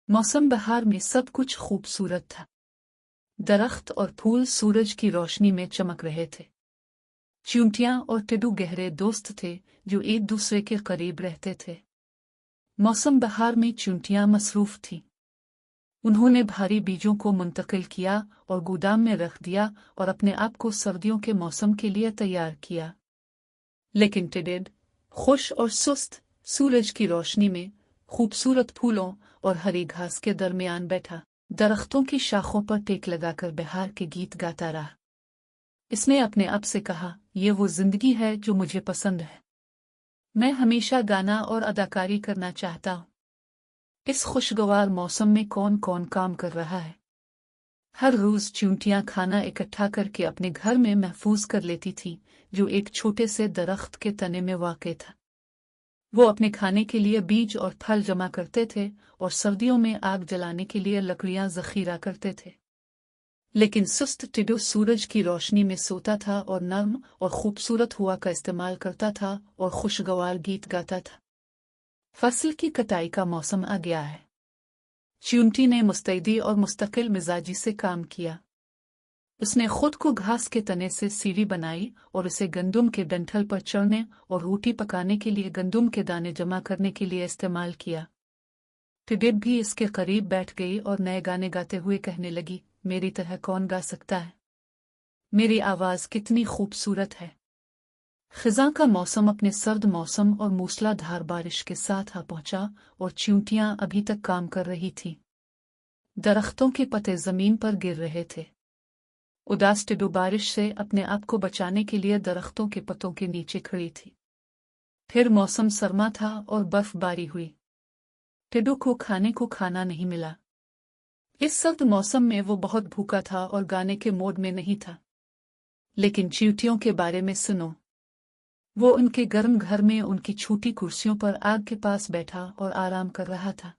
मौसम बहार में सब कुछ खूबसूरत था। दरख्त और फूल सूरज की रोशनी में चमक रहे थे। चींटियां और टिड्डू गहरे दोस्त थे जो एक दूसरे के करीब रहते थे। मौसम बहार में चींटियां मसरूफ थीं। उन्होंने भारी बीजों को मुंतकिल किया और गोदाम में रख दिया और अपने आप को सर्दियों के मौसम के लिए तैयार किया। लेकिन टिड्डू खुश और सुस्त सूरज की रोशनी में खूबसूरत फूलों और हरी घास के दरमियान बैठा दरख्तों की शाखों पर टेक लगाकर बहार के गीत गाता रहा। इसने अपने आप से कहा, ये वो जिंदगी है जो मुझे पसंद है। मैं हमेशा गाना और अदाकारी करना चाहता हूँ। इस खुशगवार मौसम में कौन कौन काम कर रहा है? हर रोज चींटियां खाना इकट्ठा करके अपने घर में महफूज कर लेती थी, जो एक छोटे से दरख्त के तने में वाक़ था। वो अपने खाने के लिए बीज और फल जमा करते थे और सर्दियों में आग जलाने के लिए लकड़ियां ज़ख़ीरा करते थे। लेकिन सुस्त टिड्डू सूरज की रोशनी में सोता था और नर्म और खूबसूरत हवा का इस्तेमाल करता था और खुशगवार गीत गाता था। फसल की कटाई का मौसम आ गया है। चींटी ने मुस्तैदी और मुस्तकिल मिजाजी से काम किया। उसने खुद को घास के तने से सीढ़ी बनाई और उसे गंदुम के डंठल पर चढ़ने और रोटी पकाने के लिए गंदुम के दाने जमा करने के लिए इस्तेमाल किया। टिड्डू भी इसके करीब बैठ गई और नए गाने गाते हुए कहने लगी, मेरी तरह कौन गा सकता है? मेरी आवाज़ कितनी खूबसूरत है। खिज़ां का मौसम अपने सर्द मौसम और मूसलाधार बारिश के साथ आ पहुंचा और चींटियां अभी तक काम कर रही थीं। दरख्तों के पत्ते जमीन पर गिर रहे थे। उदास टिड्डू बारिश से अपने आप को बचाने के लिए दरख्तों के पत्तों के नीचे खड़ी थी। फिर मौसम सरमा था और बर्फबारी हुई। टिड्डू को खाने को खाना नहीं मिला। इस सर्द मौसम में वो बहुत भूखा था और गाने के मूड में नहीं था। लेकिन चींटियों के बारे में सुनो। वो उनके गर्म घर में उनकी छोटी कुर्सियों पर आग के पास बैठा और आराम कर रहा था।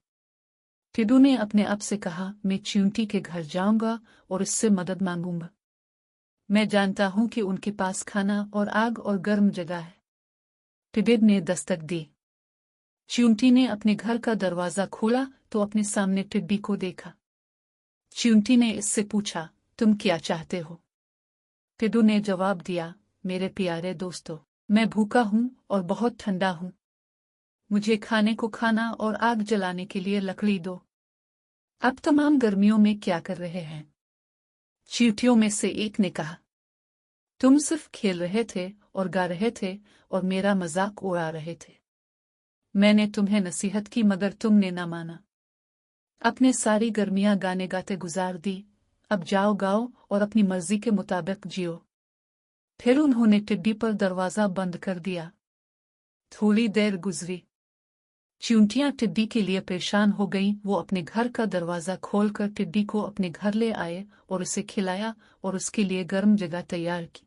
टिड्डू ने अपने आप से कहा, मैं चींटी के घर जाऊंगा और इससे मदद मांगूंगा। मैं जानता हूं कि उनके पास खाना और आग और गर्म जगह है। टिड्डू ने दस्तक दी। चींटी ने अपने घर का दरवाजा खोला तो अपने सामने टिड्डी को देखा। चींटी ने इससे पूछा, तुम क्या चाहते हो? टिड्डू ने जवाब दिया, मेरे प्यारे दोस्तों, मैं भूखा हूं और बहुत ठंडा हूं। मुझे खाने को खाना और आग जलाने के लिए लकड़ी दो। अब तमाम गर्मियों में क्या कर रहे हैं? चींटियों में से एक ने कहा, तुम सिर्फ खेल रहे थे और गा रहे थे और मेरा मजाक उड़ा रहे थे। मैंने तुम्हें नसीहत की मगर तुमने ना माना। अपने सारी गर्मियां गाने गाते गुजार दी। अब जाओ गाओ और अपनी मर्जी के मुताबिक जियो। फिर उन्होंने टिड्डी पर दरवाजा बंद कर दिया। थोड़ी देर गुजरी। चींटियां टिड्डी के लिए परेशान हो गईं। वो अपने घर का दरवाजा खोलकर टिड्डी को अपने घर ले आए और उसे खिलाया और उसके लिए गर्म जगह तैयार की।